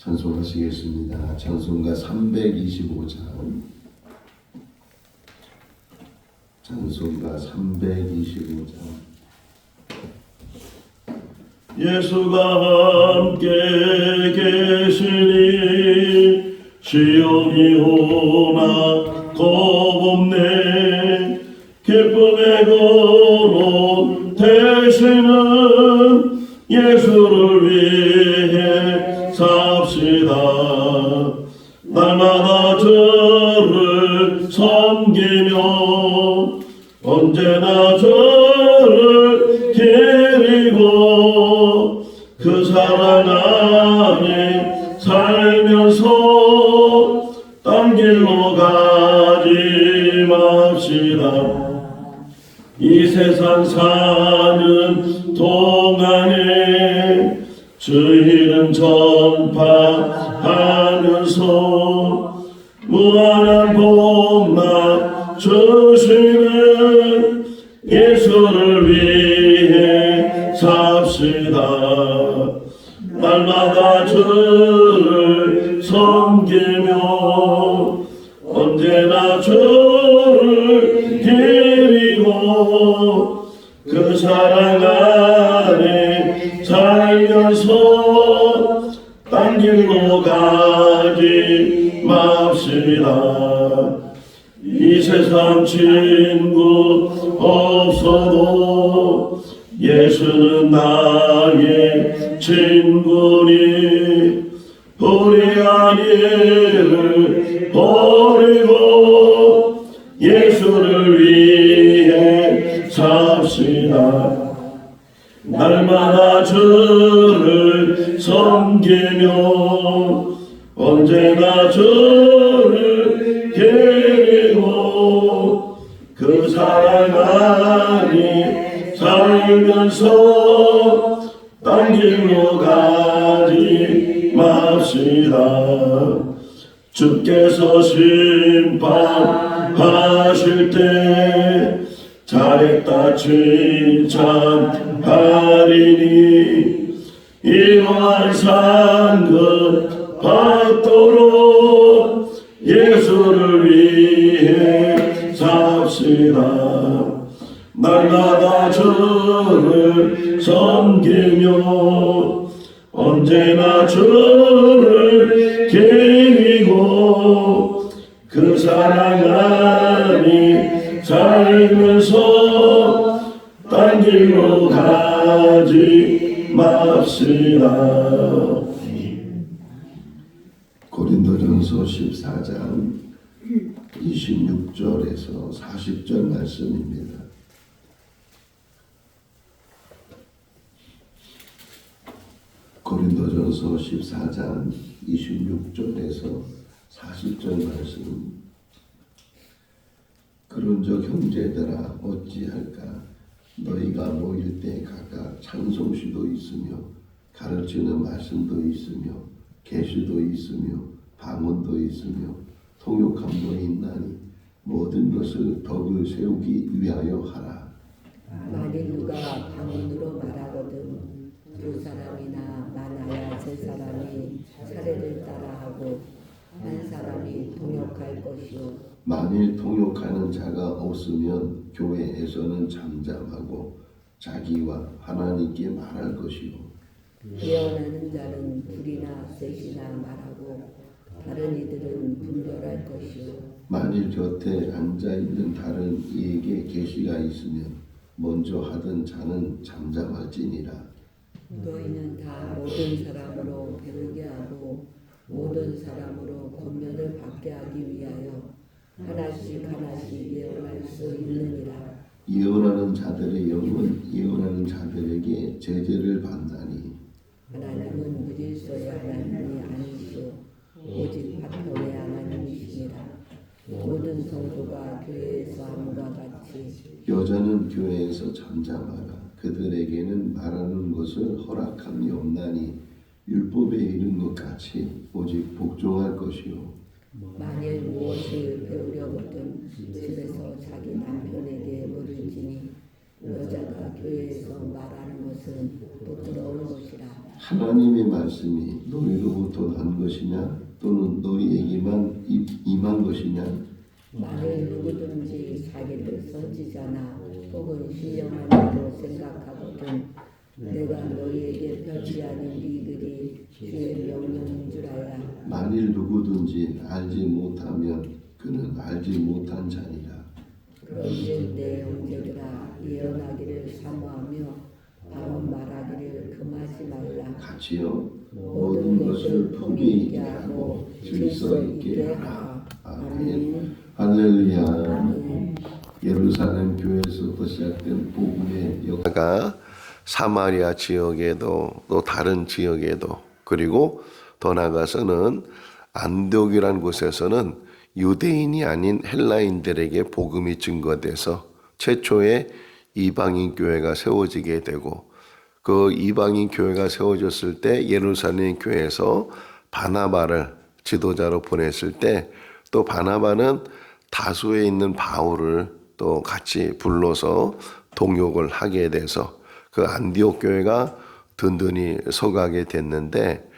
찬송하시겠습니다. 찬송가 325장. 찬송가 325장. 예수가 함께 계시니 시온이 오나 겁없네. 기쁨의 거룩 되시는 예수를 위해 삽시다. 날마다 저를 섬기며 언제나 저를 기리고 그 사랑 안에 살면서 딴 길로 가지 맙시다. 이 세상 사는 동안에 주의는 전파하면서 무한한 복락 주시는 예수를 위해 삽시다. 날마다 주를 섬기며 언제나 주를 기리고 그 사랑 안에 살면서 딴 길로 가지 맙시다. 이 세상 친구 없어도 예수는 나의 친구니 우리 아이를 버리고 예수를 위해 삽시다. 날마다 주를 섬기며 언제나 주를 기리고 그 사랑 안에 살면서 딴 길로 가지 맙시다. 주께서 심판하실 때 잘했다 칭찬하리니 이러한 상급 받도록 예수를 위해 삽시다. 날마다 주를 섬기며 언제나 주를 기리고 그 사랑 안에 살면서 딴 길로 가지 맙시다. 고린도전서 14장 26절에서 40절 말씀입니다. 고린도전서 14장 26절에서 40절 말씀. 그런즉 형제들아 어찌할까? 너희가 모일 때 각각 찬송시도 있으며 가르치는 말씀도 있으며 계시도 있으며 방언도 있으며 통역함도 있나니 모든 것을 덕을 세우기 위하여 하라. 만일 누가 방언으로 말하거든 두 사람이나 많아야 세 사람이 차례를 따라하고 한 사람이 통역할 것이요. 만일 통역하는 자가 없으면 교회에서는 잠잠하고 자기와 하나님께 말할 것이요. 예언하는 자는 둘이나 셋이나 말하고 다른 이들은 분별할 것이요. 만일 곁에 앉아있는 다른 이에게 계시가 있으면 먼저 하던 자는 잠잠할지니라. 너희는 다 모든 사람으로 배우게 하고 모든 사람으로 권면을 받게 하기 위하여 하나씩 하나씩 예언할 수 있느니라. 예언하는 자들의 영은 예언하는 자들에게 제재를 받나니 하나님은 무질서의 하나님이 아니시오 오직 화평의 하나님이시니라. 모든 성도가 교회에서 함과 같이 여자는 교회에서 잠잠하라. 그들에게는 말하는 것을 허락함이 없나니 율법에 이른 것 같이 오직 복종할 것이요. 만일 무엇을 배우려거든 집에서 자기 남편에게 물을지니 여자가 교회에서 말하는 것은 부끄러운 것이라. 하나님의 말씀이 너희로부터 난 것이냐 또는 너희에게만 임한 것이냐. 만일 누구든지 자기를 선지자나 혹은 신령한 자로 생각하거든 내가 너희에게 펼치하는 이들이 주의 명령인 줄 알라. 만일 누구든지 알지 못하면 그는 알지 못한 자니라. 그런즉 내 형제들아 예언하기를 사모하며 바로 말하기를 금하지 말라. 같이요. 모든 것을 품위 있게 하고 질서 있게 하라. 아멘. 할렐루야. 아멘. 예루살렘 교회에서부터 시작된 복음의 역사가 사마리아 지역에도 또 다른 지역에도 그리고 더 나아가서는 안디옥이라는 곳에서는 유대인이 아닌 헬라인들에게 복음이 증거돼서 최초의 이방인 교회가 세워지게 되고 그 이방인 교회가 세워졌을 때 예루살렘 교회에서 바나바를 지도자로 보냈을 때 또 바나바는 다수에 있는 바울을 또 같이 불러서 동역을 하게 돼서 그 안디옥 교회가 든든히 서가게 됐는데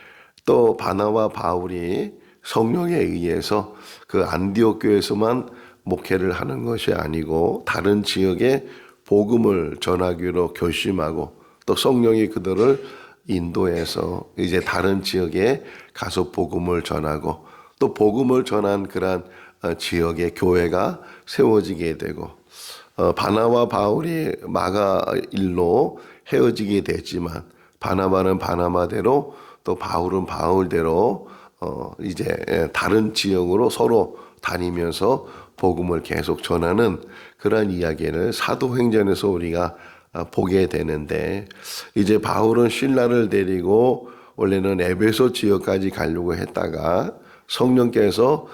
또 바나바 바울이 성령에 의해서 그 안디옥 교회에서만 목회를 하는 것이 아니고 다른 지역에 복음을 전하기로 결심하고 또 성령이 그들을 인도해서 이제 다른 지역에 가서 복음을 전하고 또 복음을 전한 그러한 지역의 교회가 세워지게 되고 바나바 바울이 마가 일로 헤어지게 됐지만 바나바는 바나바대로 또 바울은 바울대로 이제 다른 지역으로 서로 다니면서 복음을 계속 전하는 그러한 이야기를 사도행전에서 우리가 보게 되는데 이제 바울은 신라를 데리고 원래는 에베소 지역까지 가려고 했다가 성령께서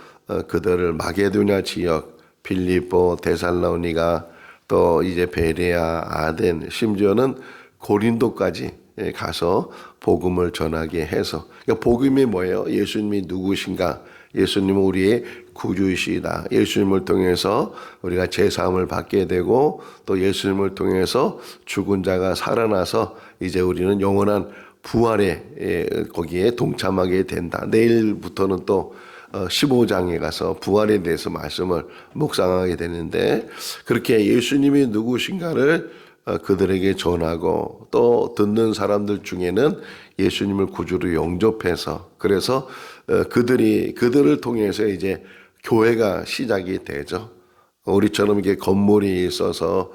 그들을 마게도냐 지역, 빌립보, 데살로니가 또 이제 베레아, 아덴, 심지어는 고린도까지 가서 복음을 전하게 해서 그러니까 복음이 뭐예요? 예수님이 누구신가? 예수님은 우리의 구주이시다. 예수님을 통해서 우리가 제사함을 받게 되고 또 예수님을 통해서 죽은 자가 살아나서 이제 우리는 영원한 부활에 거기에 동참하게 된다. 내일부터는 또 15장에 가서 부활에 대해서 말씀을 묵상하게 되는데 그렇게 예수님이 누구신가를 그들에게 전하고 또 듣는 사람들 중에는 예수님을 구주로 영접해서 그래서 그들을 통해서 이제 교회가 시작이 되죠. 우리처럼 이게 건물이 있어서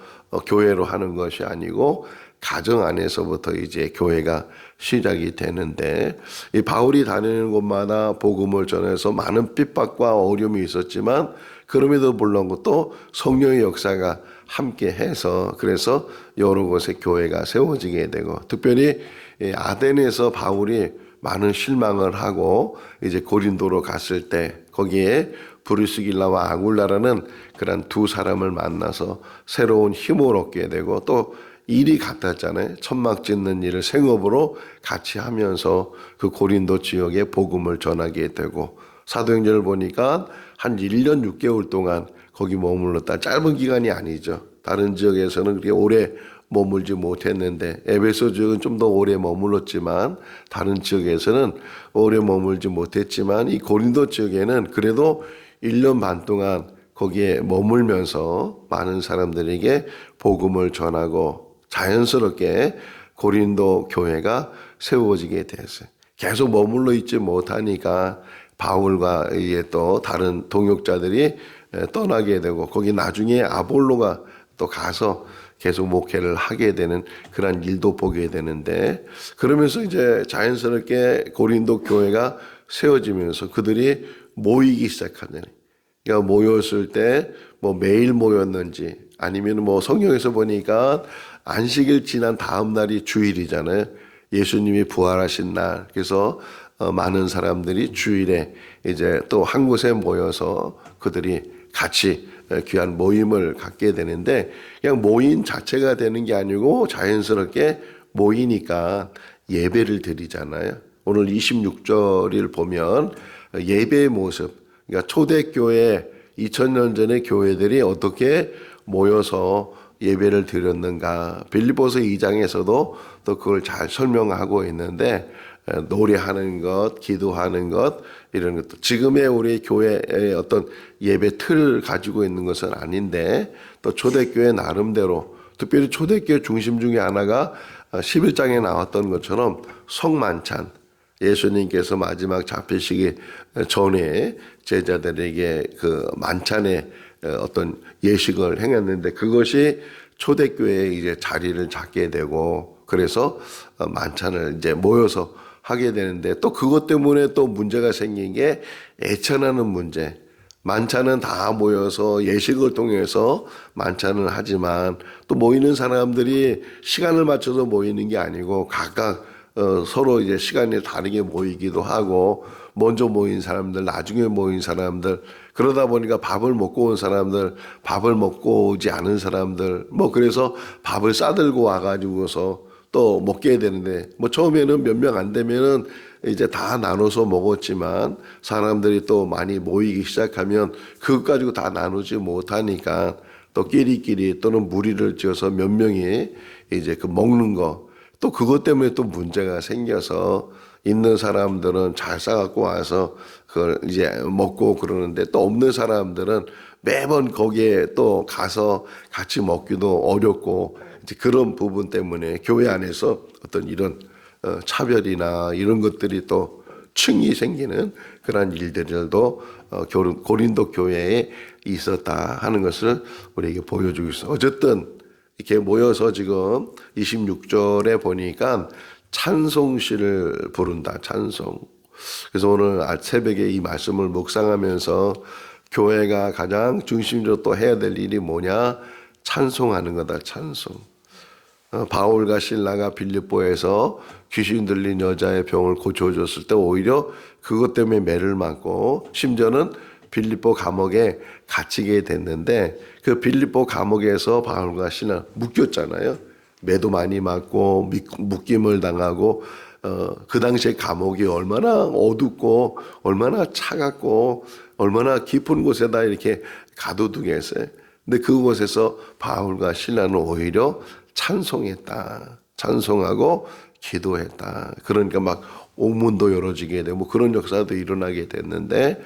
교회로 하는 것이 아니고 가정 안에서부터 이제 교회가 시작이 되는데 이 바울이 다니는 곳마다 복음을 전해서 많은 핍박과 어려움이 있었지만 그럼에도 불구하고 또 성령의 역사가 함께해서 그래서 여러 곳에 교회가 세워지게 되고 특별히 아덴에서 바울이 많은 실망을 하고 이제 고린도로 갔을 때 거기에 브리스길라와 아굴라라는 그런 두 사람을 만나서 새로운 힘을 얻게 되고 또 일이 같았잖아요. 천막 짓는 일을 생업으로 같이 하면서 그 고린도 지역에 복음을 전하게 되고 사도행전을 보니까 한 1년 6개월 동안 거기 머물렀다. 짧은 기간이 아니죠. 다른 지역에서는 그렇게 오래 머물지 못했는데 에베소 지역은 좀 더 오래 머물렀지만 다른 지역에서는 오래 머물지 못했지만 이 고린도 지역에는 그래도 1년 반 동안 거기에 머물면서 많은 사람들에게 복음을 전하고 자연스럽게 고린도 교회가 세워지게 됐어요. 계속 머물러 있지 못하니까 바울과 이제 또 다른 동역자들이 떠나게 되고 거기 나중에 아볼로가 또 가서 계속 목회를 하게 되는 그런 일도 보게 되는데 그러면서 이제 자연스럽게 고린도 교회가 세워지면서 그들이 모이기 시작하잖아요. 그러니까 모였을 때 뭐 매일 모였는지 아니면 뭐 성경에서 보니까 안식일 지난 다음 날이 주일이잖아요. 예수님이 부활하신 날. 그래서 많은 사람들이 주일에 이제 또 한 곳에 모여서 그들이 같이 귀한 모임을 갖게 되는데 그냥 모임 자체가 되는 게 아니고 자연스럽게 모이니까 예배를 드리잖아요. 오늘 26절을 보면 예배의 모습, 그러니까 초대교회 2000년 전의 교회들이 어떻게 모여서 예배를 드렸는가. 빌립보서 2장에서도 또 그걸 잘 설명하고 있는데 노래하는 것, 기도하는 것 이런 것도 지금의 우리 교회의 어떤 예배 틀을 가지고 있는 것은 아닌데 또 초대교회 나름대로 특별히 초대교회 중심 중에 하나가 11장에 나왔던 것처럼 성만찬 예수님께서 마지막 잡히시기 전에 제자들에게 그 만찬의 어떤 예식을 행했는데 그것이 초대교회에 이제 자리를 잡게 되고 그래서 만찬을 이제 모여서 하게 되는데 또 그것 때문에 또 문제가 생긴 게 애천하는 문제. 만찬은 다 모여서 예식을 통해서 만찬을 하지만 또 모이는 사람들이 시간을 맞춰서 모이는 게 아니고 각각 서로 이제 시간이 다르게 모이기도 하고 먼저 모인 사람들, 나중에 모인 사람들 그러다 보니까 밥을 먹고 온 사람들, 밥을 먹고 오지 않은 사람들 뭐 그래서 밥을 싸들고 와가지고서 또 먹게 되는데 뭐 처음에는 몇 명 안 되면은 이제 다 나눠서 먹었지만 사람들이 또 많이 모이기 시작하면 그것 가지고 다 나누지 못하니까 또 끼리끼리 또는 무리를 지어서 몇 명이 이제 그 먹는 거 또 그것 때문에 또 문제가 생겨서 있는 사람들은 잘 싸갖고 와서 그걸 이제 먹고 그러는데 또 없는 사람들은 매번 거기에 또 가서 같이 먹기도 어렵고 이제 그런 부분 때문에 교회 안에서 어떤 이런 차별이나 이런 것들이 또 층이 생기는 그런 일들도 고린도 교회에 있었다 하는 것을 우리에게 보여주고 있어요. 어쨌든 이렇게 모여서 지금 26절에 보니까 찬송시를 부른다. 찬송. 그래서 오늘 새벽에 이 말씀을 묵상하면서 교회가 가장 중심적으로 또 해야 될 일이 뭐냐? 찬송하는 거다. 찬송. 바울과 실라가 빌립보에서 귀신 들린 여자의 병을 고쳐줬을 때 오히려 그것 때문에 매를 맞고 심지어는 빌립보 감옥에 갇히게 됐는데 그 빌립보 감옥에서 바울과 실라 묶였잖아요. 매도 많이 맞고 묶임을 당하고 그 당시에 감옥이 얼마나 어둡고 얼마나 차갑고 얼마나 깊은 곳에다 이렇게 가둬두게 했어요. 근데 그곳에서 바울과 실라는 오히려 찬송했다. 찬송하고 기도했다. 그러니까 막 옥문도 열어지게 되고 그런 역사도 일어나게 됐는데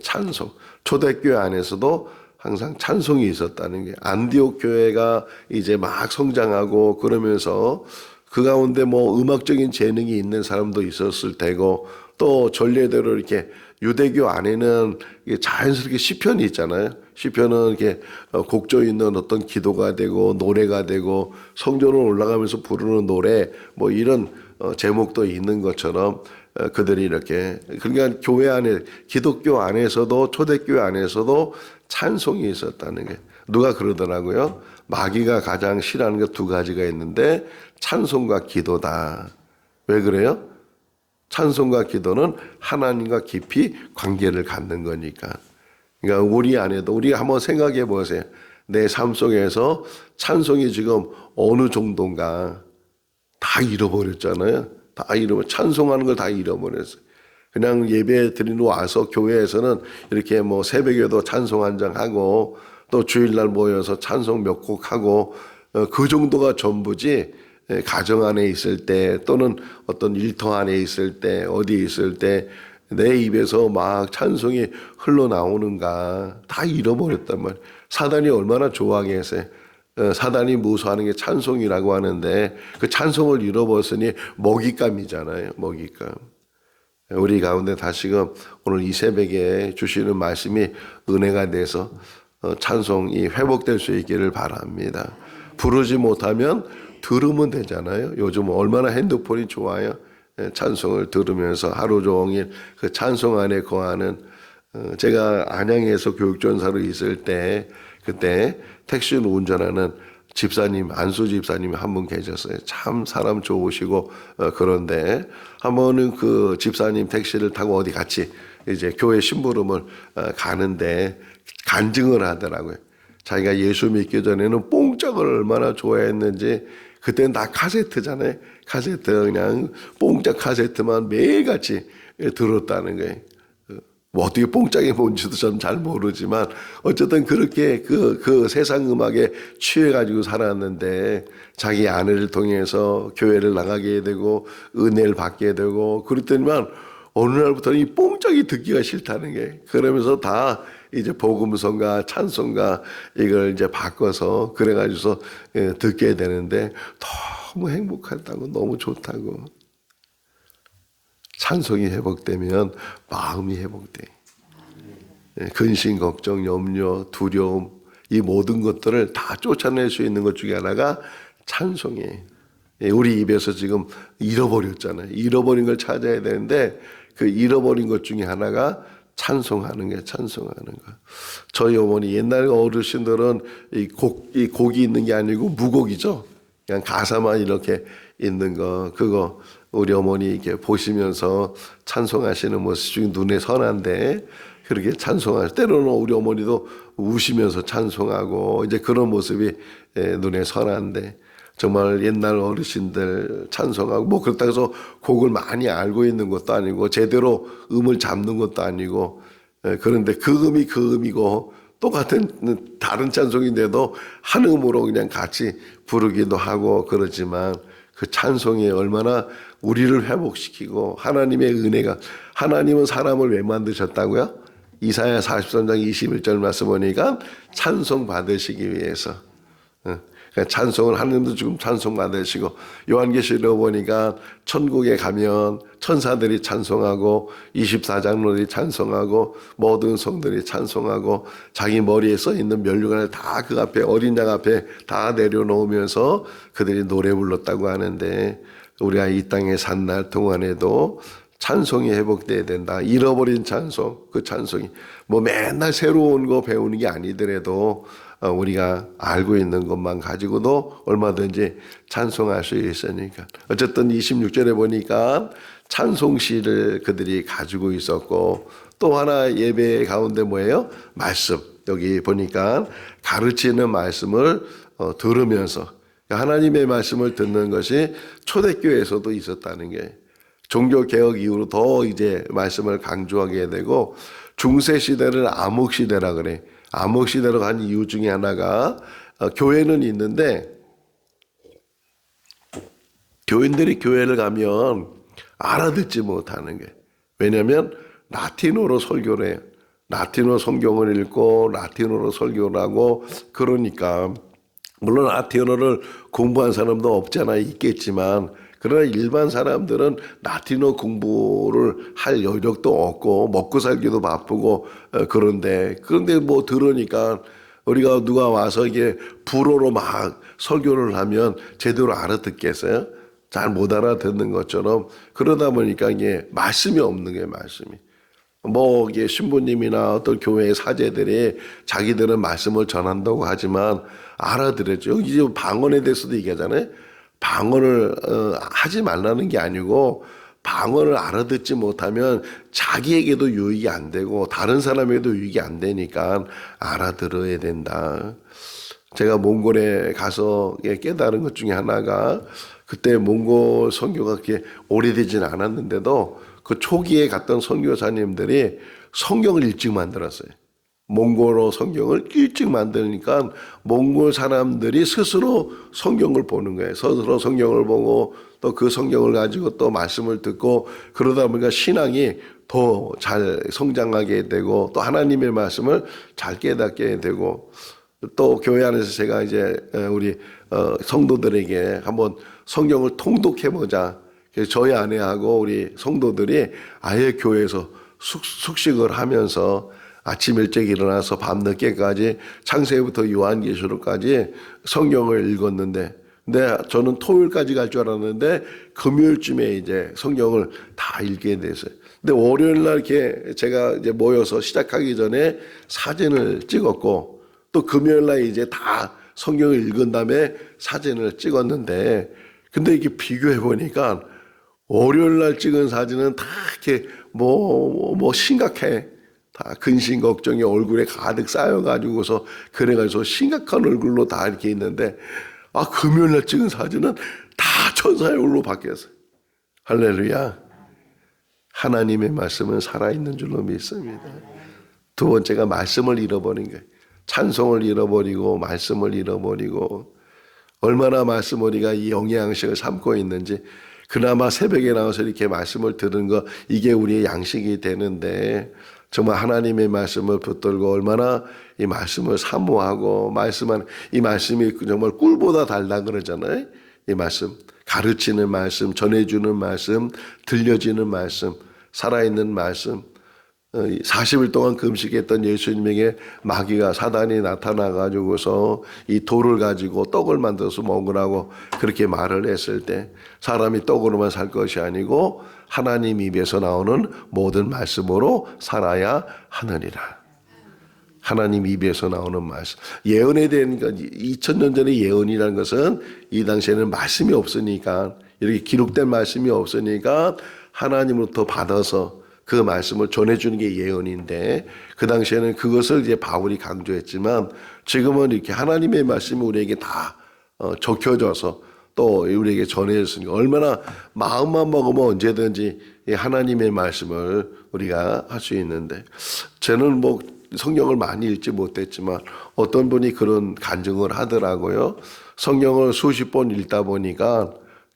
찬송. 초대교회 안에서도 항상 찬송이 있었다는 게 안디옥 교회가 이제 막 성장하고 그러면서 그 가운데 뭐 음악적인 재능이 있는 사람도 있었을 테고 또 전례대로 이렇게 유대교 안에는 자연스럽게 시편이 있잖아요. 시편은 이렇게 곡조 있는 어떤 기도가 되고 노래가 되고 성전을 올라가면서 부르는 노래 뭐 이런 제목도 있는 것처럼 그들이 이렇게 그러니까 교회 안에 기독교 안에서도 초대교회 안에서도 찬송이 있었다는 게 누가 그러더라고요. 마귀가 가장 싫어하는 게 두 가지가 있는데 찬송과 기도다. 왜 그래요? 찬송과 기도는 하나님과 깊이 관계를 갖는 거니까. 그러니까 우리 안에도 우리가 한번 생각해 보세요. 내 삶 속에서 찬송이 지금 어느 정도인가 다 잃어버렸잖아요. 다 찬송하는 걸 다 잃어버렸어요. 그냥 예배 드리러 와서 교회에서는 이렇게 뭐 새벽에도 찬송 한 장 하고 또 주일날 모여서 찬송 몇 곡 하고 그 정도가 전부지. 가정 안에 있을 때 또는 어떤 일터 안에 있을 때 어디 있을 때 내 입에서 막 찬송이 흘러나오는가 다 잃어버렸단 말이에요. 사단이 얼마나 좋아하겠어요. 사단이 무서워하는 게 찬송이라고 하는데 그 찬송을 잃어버렸으니 먹잇감이잖아요. 먹잇감. 우리 가운데 다시금 오늘 이 새벽에 주시는 말씀이 은혜가 돼서 찬송이 회복될 수 있기를 바랍니다. 부르지 못하면 들으면 되잖아요. 요즘 얼마나 핸드폰이 좋아요. 찬송을 들으면서 하루 종일 그 찬송 안에 거하는 제가 안양에서 교육전사로 있을 때 그때 택시를 운전하는 집사님 안수 집사님이 한 분 계셨어요. 참 사람 좋으시고 그런데 한 번은 그 집사님 택시를 타고 어디 같이 이제 교회 심부름을 가는데 간증을 하더라고요. 자기가 예수 믿기 전에는 뽕짝을 얼마나 좋아했는지 그때는 다 카세트잖아요. 카세트 그냥 뽕짝 카세트만 매일같이 들었다는 거예요. 뭐 어떻게 뽕짝이 뭔지도 좀 잘 모르지만 어쨌든 그렇게 그 세상 음악에 취해가지고 살았는데 자기 아내를 통해서 교회를 나가게 되고 은혜를 받게 되고 그랬더니만 어느 날부터는 이 뽕짝이 듣기가 싫다는 게 그러면서 다 이제 복음성가 찬송가 이걸 이제 바꿔서 그래가지고서 듣게 되는데 너무 행복하다고 너무 좋다고. 찬송이 회복되면 마음이 회복돼. 근심, 걱정, 염려, 두려움 이 모든 것들을 다 쫓아낼 수 있는 것 중에 하나가 찬송이에요. 우리 입에서 지금 잃어버렸잖아요. 잃어버린 걸 찾아야 되는데 그 잃어버린 것 중에 하나가 찬송하는 게 찬송하는 거. 저희 어머니 옛날 어르신들은 이 곡이 있는 게 아니고 무곡이죠. 그냥 가사만 이렇게 있는 거 그거 우리 어머니 이렇게 보시면서 찬송하시는 모습 중에 눈에 선한데 그렇게 찬송하실 때로는 우리 어머니도 우시면서 찬송하고 이제 그런 모습이 눈에 선한데 정말 옛날 어르신들 찬송하고 뭐 그렇다고 해서 곡을 많이 알고 있는 것도 아니고 제대로 음을 잡는 것도 아니고 그런데 그 음이 그 음이고 똑같은 다른 찬송인데도 한 음으로 그냥 같이 부르기도 하고 그러지만 그 찬송이 얼마나 우리를 회복시키고 하나님의 은혜가 하나님은 사람을 왜 만드셨다고요? 이사야 43장 21절 말씀 보니까 찬송 받으시기 위해서 그러니까 찬송을 하나님도 지금 찬송 받으시고 요한계시록 보니까 천국에 가면 천사들이 찬송하고 24장로들이 찬송하고 모든 성들이 찬송하고 자기 머리에 써 있는 면류관을 다 그 앞에 어린 양 앞에 다 내려놓으면서 그들이 노래 불렀다고 하는데 우리가 이 땅에 산 날 동안에도 찬송이 회복돼야 된다. 잃어버린 찬송, 그 찬송이 뭐 맨날 새로운 거 배우는 게 아니더라도 우리가 알고 있는 것만 가지고도 얼마든지 찬송할 수 있으니까. 어쨌든 26절에 보니까 찬송시를 그들이 가지고 있었고 또 하나 예배 가운데 뭐예요? 말씀. 여기 보니까 가르치는 말씀을 들으면서 하나님의 말씀을 듣는 것이 초대교회에서도 있었다는 게 종교개혁 이후로 더 이제 말씀을 강조하게 되고 중세시대를 암흑시대라 그래. 암흑시대로 간 이유 중에 하나가 교회는 있는데 교인들이 교회를 가면 알아듣지 못하는 게 왜냐하면 라틴어로 설교를 해요. 라틴어 성경을 읽고 라틴어로 설교를 하고 그러니까 물론 라틴어를 공부한 사람도 없잖아 있겠지만 그러나 일반 사람들은 라틴어 공부를 할 여력도 없고 먹고 살기도 바쁘고 그런데 뭐 들으니까 우리가 누가 와서 이게 불어로 막 설교를 하면 제대로 알아듣겠어요? 잘 못 알아듣는 것처럼 그러다 보니까 이게 말씀이 없는 게 말씀이. 뭐 이게 신부님이나 어떤 교회의 사제들이 자기들은 말씀을 전한다고 하지만 알아들었죠. 이제 방언에 대해서도 얘기하잖아요. 방언을 하지 말라는 게 아니고 방언을 알아듣지 못하면 자기에게도 유익이 안 되고 다른 사람에게도 유익이 안 되니까 알아들어야 된다. 제가 몽골에 가서 깨달은 것 중에 하나가 그때 몽골 선교가 그렇게 오래되진 않았는데도 그 초기에 갔던 선교사님들이 성경을 일찍 만들었어요. 몽골어 성경을 일찍 만드니까 몽골 사람들이 스스로 성경을 보는 거예요. 스스로 성경을 보고 또 그 성경을 가지고 또 말씀을 듣고 그러다 보니까 신앙이 더 잘 성장하게 되고 또 하나님의 말씀을 잘 깨닫게 되고 또 교회 안에서 제가 이제 우리 성도들에게 한번 성경을 통독해보자. 그래서 저희 아내하고 우리 성도들이 아예 교회에서 숙식을 하면서 아침 일찍 일어나서 밤늦게까지 창세기부터 요한계시록까지 성경을 읽었는데 근데 저는 토요일까지 갈 줄 알았는데 금요일쯤에 이제 성경을 다 읽게 됐어요. 근데 월요일 날 이렇게 제가 이제 모여서 시작하기 전에 사진을 찍었고 또 금요일 날 이제 다 성경을 읽은 다음에 사진을 찍었는데 근데 이게 비교해 보니까 월요일 날 찍은 사진은 다 이렇게 뭐 심각해. 다 근심 걱정이 얼굴에 가득 쌓여가지고서 그래가지고 심각한 얼굴로 다 이렇게 있는데 금요일 날 찍은 사진은 다 천사의 얼굴로 바뀌었어요. 할렐루야. 하나님의 말씀은 살아있는 줄로 믿습니다. 두 번째가 말씀을 잃어버린 거예요. 찬송을 잃어버리고 말씀을 잃어버리고 얼마나 말씀 우리가 이 영양식을 삼고 있는지 그나마 새벽에 나와서 이렇게 말씀을 들은 거 이게 우리의 양식이 되는데 정말 하나님의 말씀을 붙들고 얼마나 이 말씀을 사모하고 말씀하는 이 말씀이 정말 꿀보다 달다 그러잖아요. 이 말씀 가르치는 말씀 전해주는 말씀 들려지는 말씀 살아있는 말씀 40일 동안 금식했던 예수님에게 마귀가 사단이 나타나가지고서 이 돌을 가지고 떡을 만들어서 먹으라고 그렇게 말을 했을 때 사람이 떡으로만 살 것이 아니고 하나님 입에서 나오는 모든 말씀으로 살아야 하느니라. 하나님 입에서 나오는 말씀. 예언에 대한 2000년 전의 예언이라는 것은 이 당시에는 말씀이 없으니까 이렇게 기록된 말씀이 없으니까 하나님으로부터 받아서 그 말씀을 전해주는 게 예언인데 그 당시에는 그것을 이제 바울이 강조했지만 지금은 이렇게 하나님의 말씀이 우리에게 다 적혀져서 또 우리에게 전해졌으니까 얼마나 마음만 먹으면 언제든지 하나님의 말씀을 우리가 할 수 있는데 저는 뭐 성경을 많이 읽지 못했지만 어떤 분이 그런 간증을 하더라고요. 성경을 수십 번 읽다 보니까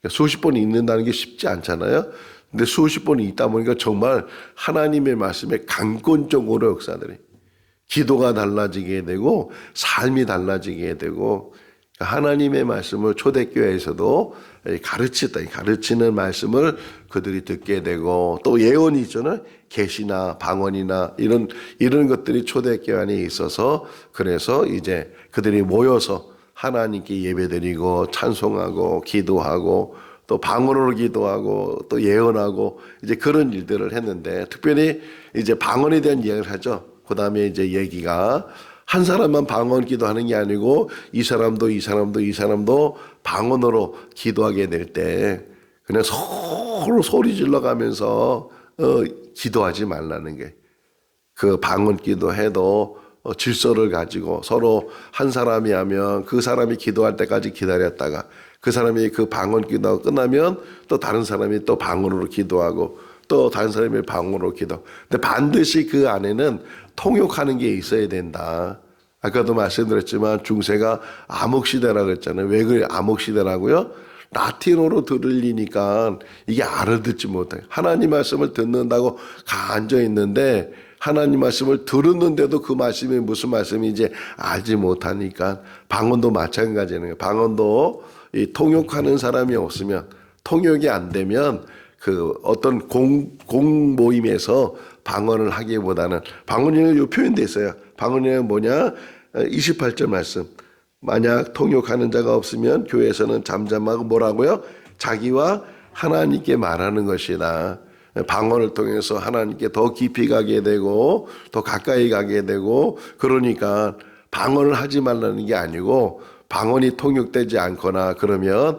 수십 번 읽는다는 게 쉽지 않잖아요. 근데 수십 번 읽다 보니까 정말 하나님의 말씀에 강권적으로 역사들이 기도가 달라지게 되고 삶이 달라지게 되고 하나님의 말씀을 초대교회에서도 가르치는 말씀을 그들이 듣게 되고 또 예언이 있잖아요. 계시나 방언이나 이런 것들이 초대교회 안에 있어서 그래서 이제 그들이 모여서 하나님께 예배드리고 찬송하고 기도하고 또 방언으로 기도하고 또 예언하고 이제 그런 일들을 했는데 특별히 이제 방언에 대한 이야기를 하죠. 그 다음에 이제 얘기가 한 사람만 방언 기도하는 게 아니고 이 사람도 방언으로 기도하게 될 때 그냥 서로 소리 질러 가면서 기도하지 말라는 게 그 방언 기도해도 질서를 가지고 서로 한 사람이 하면 그 사람이 기도할 때까지 기다렸다가 그 사람이 그 방언 기도가 끝나면 또 다른 사람이 또 방언으로 기도하고 또 다른 사람이 방언으로 기도. 근데 반드시 그 안에는 통역하는 게 있어야 된다. 아까도 말씀드렸지만 중세가 암흑시대라고 했잖아요. 왜 그래 암흑시대라고요? 라틴어로 들리니까 이게 알아듣지 못해요. 하나님 말씀을 듣는다고 앉아있는데 하나님 말씀을 들었는데도 그 말씀이 무슨 말씀인지 알지 못하니까 방언도 마찬가지예요. 방언도 이 통역하는 사람이 없으면 통역이 안 되면 그 어떤 공 모임에서 방언을 하기보다는 방언이라는 요 표현돼 있어요. 방언이란 뭐냐? 28절 말씀. 만약 통역하는 자가 없으면 교회에서는 잠잠하고 뭐라고요? 자기와 하나님께 말하는 것이다. 방언을 통해서 하나님께 더 깊이 가게 되고 더 가까이 가게 되고 그러니까 방언을 하지 말라는 게 아니고 방언이 통역되지 않거나 그러면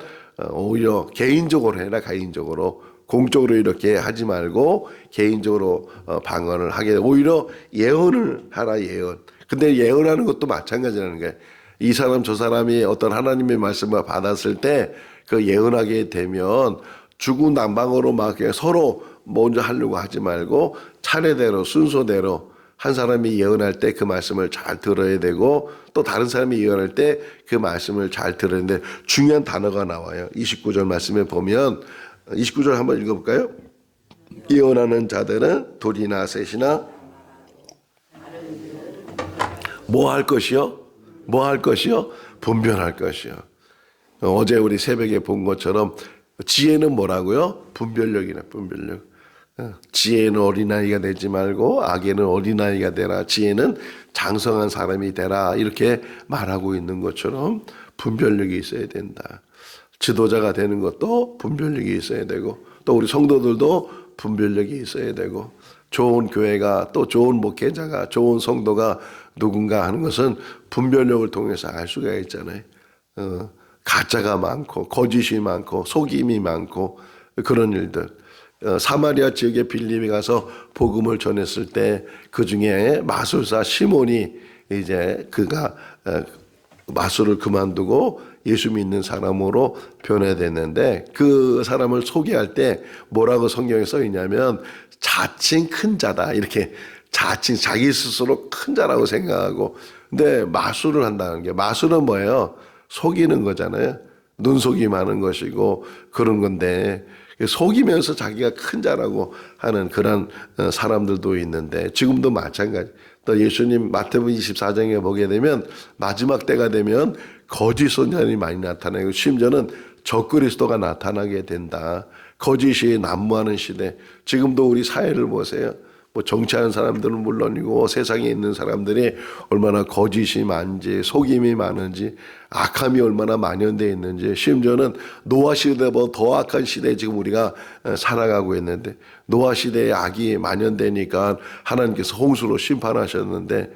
오히려 개인적으로 해라. 개인적으로 공적으로 이렇게 하지 말고 개인적으로 방언을 하게 되고 오히려 예언을 하라. 예언. 근데 예언하는 것도 마찬가지라는 거예요. 이 사람 저 사람이 어떤 하나님의 말씀을 받았을 때 그 예언하게 되면 주구난방으로 막 그냥 서로 먼저 하려고 하지 말고 차례대로 순서대로 한 사람이 예언할 때 그 말씀을 잘 들어야 되고 또 다른 사람이 예언할 때 그 말씀을 잘 들어야 되는데 중요한 단어가 나와요. 29절 말씀에 보면 29절 한번 읽어볼까요? 예언하는 자들은 둘이나 셋이나 뭐 할 것이요? 뭐 할 것이요? 분별할 것이요. 어제 우리 새벽에 본 것처럼 지혜는 뭐라고요? 분별력이나 분별력. 지혜는 어린아이가 되지 말고 악에는 어린아이가 되라. 지혜는 장성한 사람이 되라. 이렇게 말하고 있는 것처럼 분별력이 있어야 된다. 지도자가 되는 것도 분별력이 있어야 되고 또 우리 성도들도 분별력이 있어야 되고 좋은 교회가 또 좋은 목회자가 좋은 성도가 누군가 하는 것은 분별력을 통해서 알 수가 있잖아요. 가짜가 많고 거짓이 많고 속임이 많고 그런 일들. 사마리아 지역에 빌립이 가서 복음을 전했을 때 그 중에 마술사 시몬이 이제 그가 마술을 그만두고 예수 믿는 사람으로 변해됐는데 그 사람을 소개할 때 뭐라고 성경에 써 있냐면 자칭 큰 자다 이렇게 자칭 자기 스스로 큰 자라고 생각하고 근데 마술을 한다는 게 마술은 뭐예요? 속이는 거잖아요. 눈속임 하는 것이고 그런 건데 속이면서 자기가 큰 자라고 하는 그런 사람들도 있는데 지금도 마찬가지. 또 예수님 마태복음 24장에 보게 되면 마지막 때가 되면 거짓 선자들이 많이 나타나고 심지어는 적그리스도가 나타나게 된다. 거짓이 난무하는 시대. 지금도 우리 사회를 보세요. 뭐 정치하는 사람들은 물론이고 세상에 있는 사람들이 얼마나 거짓이 많은지 속임이 많은지 악함이 얼마나 만연되어 있는지 심지어는 노아 시대보다 더 악한 시대에 지금 우리가 살아가고 있는데 노아 시대에 악이 만연되니까 하나님께서 홍수로 심판하셨는데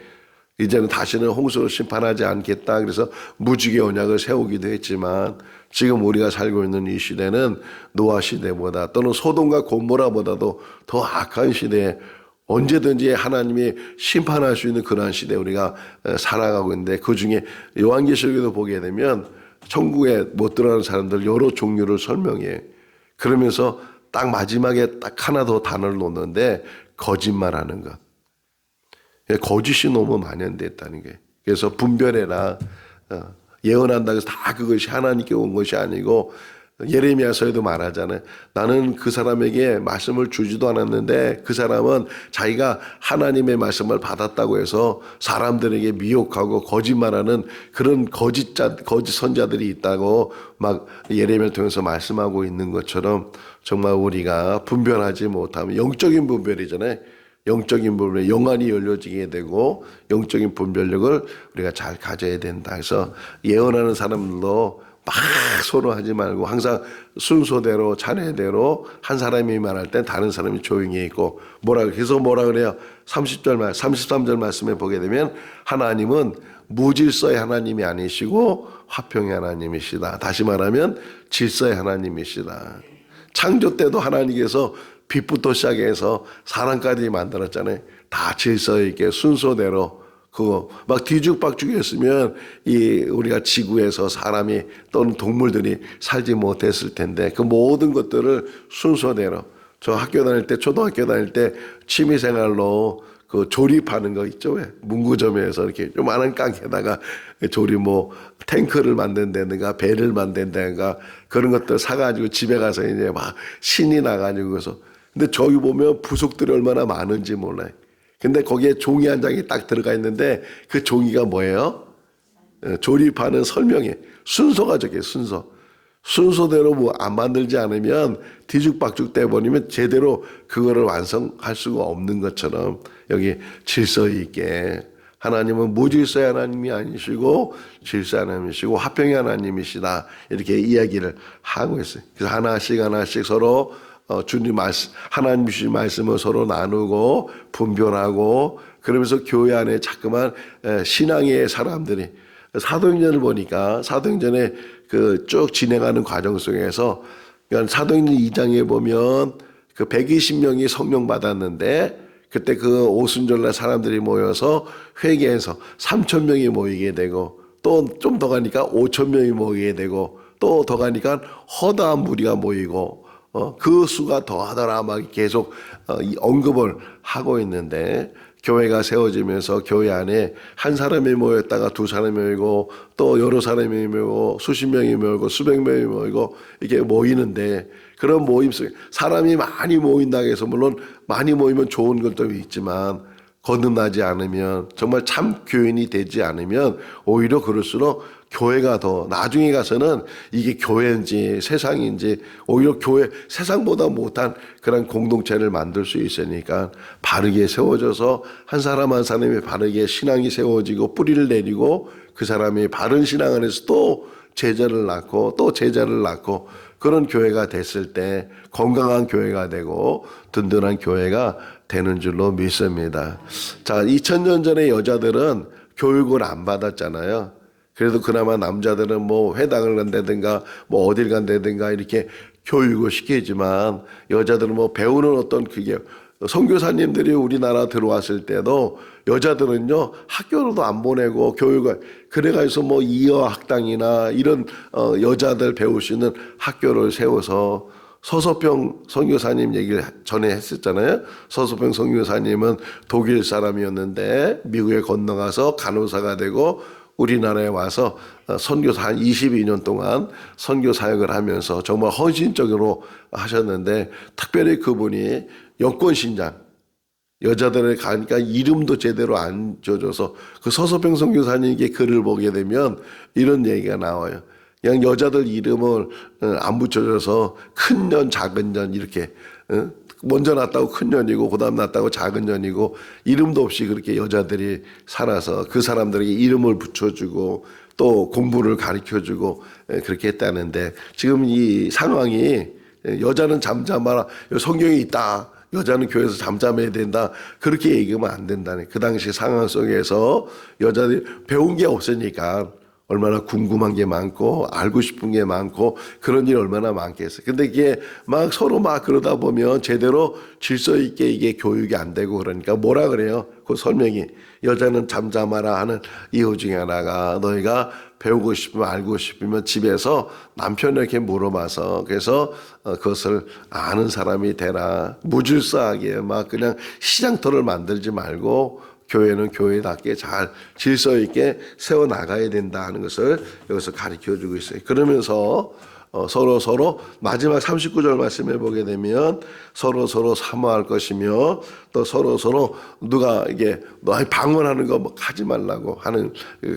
이제는 다시는 홍수로 심판하지 않겠다. 그래서 무지개 언약을 세우기도 했지만 지금 우리가 살고 있는 이 시대는 노아 시대보다 또는 소돔과 고모라보다도 더 악한 시대에 언제든지 하나님이 심판할 수 있는 그러한 시대에 우리가 살아가고 있는데 그중에 요한계시록에도 보게 되면 천국에 못 들어가는 사람들 여러 종류를 설명해. 그러면서 딱 마지막에 딱 하나 더 단어를 놓는데 거짓말하는 것. 거짓이 너무 만연됐다는 게. 그래서 분별해라. 예언한다고 해서 다 그것이 하나님께 온 것이 아니고 예레미야서에도 말하잖아요. 나는 그 사람에게 말씀을 주지도 않았는데 그 사람은 자기가 하나님의 말씀을 받았다고 해서 사람들에게 미혹하고 거짓말하는 그런 거짓 선자들이 있다고 막 예레미야를 통해서 말씀하고 있는 것처럼 정말 우리가 분별하지 못하면 영적인 분별이잖아요. 영적인 분별, 영안이 열려지게 되고 영적인 분별력을 우리가 잘 가져야 된다. 그래서 예언하는 사람들도 막 서로 하지 말고 항상 순서대로 차례대로 한 사람이 말할 땐 다른 사람이 조용히 있고 그래서 뭐라 그래요? 33절 말씀에 보게 되면 하나님은 무질서의 하나님이 아니시고 화평의 하나님이시다. 다시 말하면 질서의 하나님이시다. 창조 때도 하나님께서 빛부터 시작해서 사람까지 만들었잖아요. 다 질서 있게 순서대로 그거 막 뒤죽박죽했으면 이 우리가 지구에서 사람이 또는 동물들이 살지 못했을 텐데 그 모든 것들을 순서대로 저 학교 다닐 때 초등학교 다닐 때 취미생활로 그 조립하는 거 있죠 왜 문구점에서 이렇게 요만한 깡에다가 조립 뭐 탱크를 만든다든가 배를 만든다든가 그런 것들 사가지고 집에 가서 이제 막 신이 나가지고 그래서 근데 저기 보면 부속들이 얼마나 많은지 몰라요. 근데 거기에 종이 한 장이 딱 들어가 있는데 그 종이가 뭐예요? 조립하는 설명에 순서가 적혀요. 순서대로 뭐 안 만들지 않으면 뒤죽박죽 떼버리면 제대로 그거를 완성할 수가 없는 것처럼 여기 질서 있게 하나님은 무질서의 하나님이 아니시고 질서의 하나님이시고 화평의 하나님이시다. 이렇게 이야기를 하고 있어요. 그래서 하나씩 서로 주님 말씀, 하나님 주신 말씀을 서로 나누고 분별하고 그러면서 교회 안에 자꾸만 신앙의 사람들이 사도행전을 보니까 사도행전에 그 쭉 진행하는 과정 속에서 그러니까 사도행전 2장에 보면 그 120명이 성령 받았는데 그때 그 오순절날 사람들이 모여서 회개해서 3,000명이 모이게 되고 또 좀 더 가니까 5,000명이 모이게 되고 또 더 가니까 허다한 무리가 모이고 그 수가 더하더라 막 계속 언급을 하고 있는데 교회가 세워지면서 교회 안에 한 사람이 모였다가 두 사람이 모이고 또 여러 사람이 모이고 수십 명이 모이고 수백 명이 모이고 이렇게 모이는데 그런 모임 속에 사람이 많이 모인다 해서 물론 많이 모이면 좋은 것도 있지만 거듭나지 않으면 정말 참 교인이 되지 않으면 오히려 그럴수록 교회가 더 나중에 가서는 이게 교회인지 세상인지 오히려 교회 세상보다 못한 그런 공동체를 만들 수 있으니까 바르게 세워져서 한 사람 한 사람이 바르게 신앙이 세워지고 뿌리를 내리고 그 사람이 바른 신앙 안에서 또 제자를 낳고 또 제자를 낳고 그런 교회가 됐을 때 건강한 교회가 되고 든든한 교회가 되는 줄로 믿습니다. 자, 2000년 전에 여자들은 교육을 안 받았잖아요. 그래도 그나마 남자들은 뭐 회당을 간다든가 뭐 어딜 간다든가 이렇게 교육을 시키지만 여자들은 뭐 배우는 어떤 그게 선교사님들이 우리나라 들어왔을 때도 여자들은요 학교로도 안 보내고 교육을 그래가지고 뭐 이어 학당이나 이런 여자들 배울 수 있는 학교를 세워서 서소평 선교사님 얘기를 전에 했었잖아요. 서소평 선교사님은 독일 사람이었는데 미국에 건너가서 간호사가 되고 우리나라에 와서 선교사 한 22년 동안 선교 사역을 하면서 정말 헌신적으로 하셨는데 특별히 그분이 여권 신장 여자들을 가니까 이름도 제대로 안 줘줘서 그 서소평 선교사님께 글을 보게 되면 이런 얘기가 나와요. 그냥 여자들 이름을 안 붙여줘서 큰 년 작은 년 이렇게 먼저 낳았다고 큰 년이고 그다음 낳았다고 작은 년이고 이름도 없이 그렇게 여자들이 살아서 그 사람들에게 이름을 붙여주고 또 공부를 가르쳐주고 그렇게 했다는데 지금 이 상황이 여자는 잠잠하라 성경에 있다. 여자는 교회에서 잠잠해야 된다. 그렇게 얘기하면 안 된다네. 그 당시 상황 속에서 여자들이 배운 게 없으니까 얼마나 궁금한 게 많고 알고 싶은 게 많고 그런 일이 얼마나 많겠어요. 근데 이게 막 서로 막 그러다 보면 제대로 질서 있게 이게 교육이 안 되고 그러니까 뭐라 그래요? 그 설명이 여자는 잠잠하라 하는 이유 중에 하나가 너희가 배우고 싶으면 알고 싶으면 집에서 남편에게 물어봐서 그래서 그것을 아는 사람이 되라. 무질서하게 막 그냥 시장터를 만들지 말고 교회는 교회답게 잘 질서 있게 세워나가야 된다 하는 것을 여기서 가르쳐주고 있어요. 그러면서 서로 마지막 39절 말씀해 보게 되면 서로 사모할 것이며 또 서로 누가 이게 너희 방언하는 거 뭐 하지 말라고 하는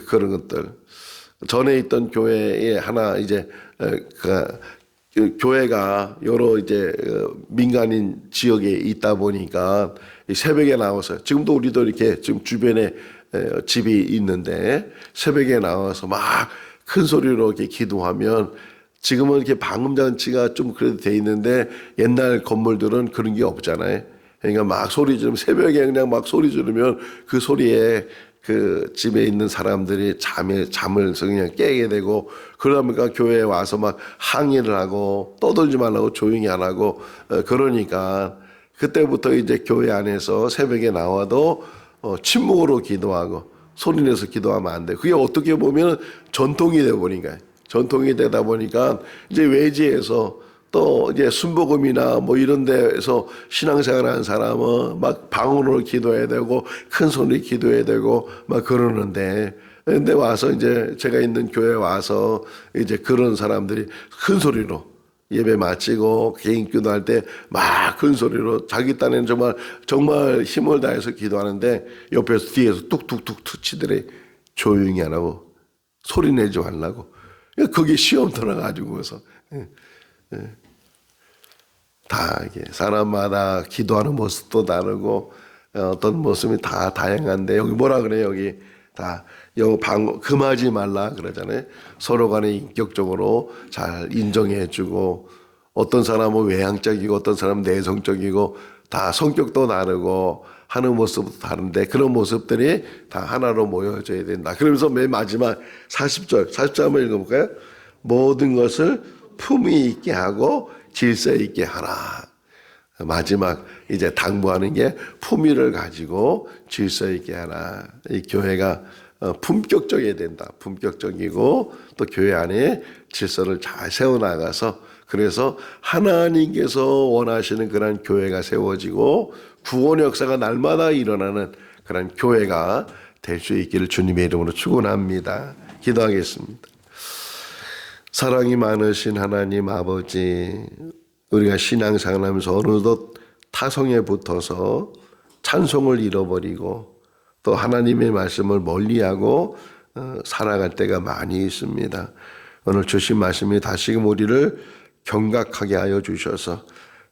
그런 것들. 전에 있던 교회에 하나 이제 그 교회가 여러 이제 민간인 지역에 있다 보니까 새벽에 나와서 지금도 우리도 이렇게 지금 주변에 집이 있는데 새벽에 나와서 막 큰 소리로 이렇게 기도하면 지금은 이렇게 방음장치가 좀 그래도 돼 있는데 옛날 건물들은 그런 게 없잖아요. 그러니까 막 소리 지르면 새벽에 그냥 막 소리 지르면 그 소리에 그 집에 있는 사람들이 잠을 그냥 깨게 되고 그러다 보니까 교회에 와서 막 항의를 하고 떠들지 말라고 조용히 안 하고 그러니까 그때부터 이제 교회 안에서 새벽에 나와도 침묵으로 기도하고 소리내서 기도하면 안 돼. 그게 어떻게 보면 전통이 돼 버리니까 전통이 되다 보니까 이제 외지에서 또 이제 순복음이나 뭐 이런 데에서 신앙생활 하는 사람은 막 방언으로 기도해야 되고 큰 소리 기도해야 되고 막 그러는데 근데 와서 이제 제가 있는 교회에 와서 이제 그런 사람들이 큰 소리로 예배 마치고 개인 기도할 때 막 큰 소리로 자기 딴에는 정말 힘을 다해서 기도하는데 옆에서 뒤에서 뚝뚝뚝 치더래. 조용히 하라고 소리 내지 말라고. 그게 시험 들어가지고서 다 이게 사람마다 기도하는 모습도 다르고 어떤 모습이 다 다양한데 여기 뭐라 그래요? 여기 다 금하지 말라 그러잖아요. 서로 간에 인격적으로 잘 인정해주고 어떤 사람은 외향적이고 어떤 사람은 내성적이고 다 성격도 다르고 하는 모습도 다른데 그런 모습들이 다 하나로 모여져야 된다. 그러면서 맨 마지막 40절 한번 읽어볼까요? 모든 것을 품위 있게 하고 질서 있게 하라. 마지막 이제 당부하는 게 품위를 가지고 질서 있게 하라. 이 교회가 품격적이어야 된다. 품격적이고 또 교회 안에 질서를 잘 세워나가서 그래서 하나님께서 원하시는 그런 교회가 세워지고 구원 역사가 날마다 일어나는 그런 교회가 될 수 있기를 주님의 이름으로 축원합니다. 기도하겠습니다. 사랑이 많으신 하나님 아버지, 우리가 신앙생활하면서 어느덧 타성에 붙어서 찬송을 잃어버리고 또 하나님의 말씀을 멀리하고 살아갈 때가 많이 있습니다. 오늘 주신 말씀이 다시금 우리를 경각하게 하여 주셔서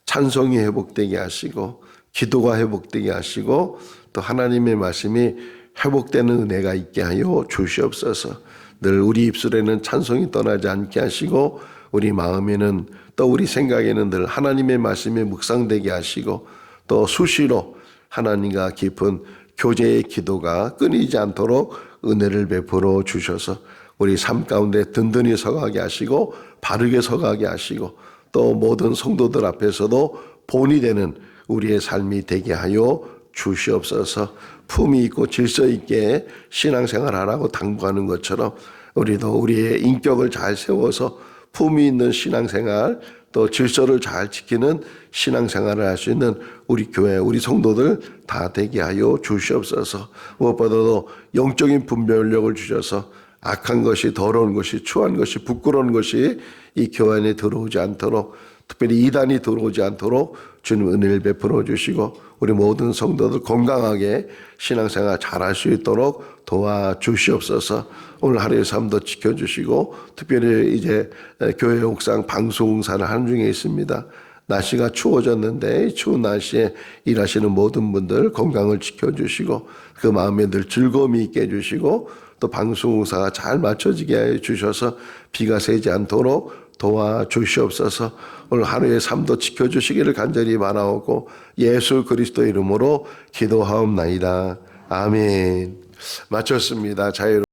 찬송이 회복되게 하시고 기도가 회복되게 하시고 또 하나님의 말씀이 회복되는 은혜가 있게 하여 주시옵소서. 늘 우리 입술에는 찬송이 떠나지 않게 하시고 우리 마음에는 또 우리 생각에는 늘 하나님의 말씀이 묵상되게 하시고 또 수시로 하나님과 깊은 교제의 기도가 끊이지 않도록 은혜를 베풀어 주셔서 우리 삶 가운데 든든히 서가게 하시고 바르게 서가게 하시고 또 모든 성도들 앞에서도 본이 되는 우리의 삶이 되게 하여 주시옵소서. 품위 있고 질서 있게 신앙생활하라고 당부하는 것처럼 우리도 우리의 인격을 잘 세워서 품위 있는 신앙생활, 또 질서를 잘 지키는 신앙생활을 할 수 있는 우리 교회, 우리 성도들 다 되게 하여 주시옵소서. 무엇보다도 영적인 분별력을 주셔서 악한 것이, 더러운 것이, 추한 것이, 부끄러운 것이 이 교회 안에 들어오지 않도록, 특별히 이단이 들어오지 않도록 주님 은혜를 베풀어 주시고 우리 모든 성도들 건강하게 신앙생활 잘할 수 있도록 도와주시옵소서. 오늘 하루의 삶도 지켜주시고 특별히 이제 교회 옥상 방송사를 하는 중에 있습니다. 날씨가 추워졌는데 추운 날씨에 일하시는 모든 분들 건강을 지켜주시고 그 마음에 늘 즐거움이 있게 해주시고 또 방송사가 잘 맞춰지게 해주셔서 비가 새지 않도록 도와주시옵소서. 오늘 하루의 삶도 지켜주시기를 간절히 바라오고 예수 그리스도 이름으로 기도하옵나이다. 아멘. 마쳤습니다. 자유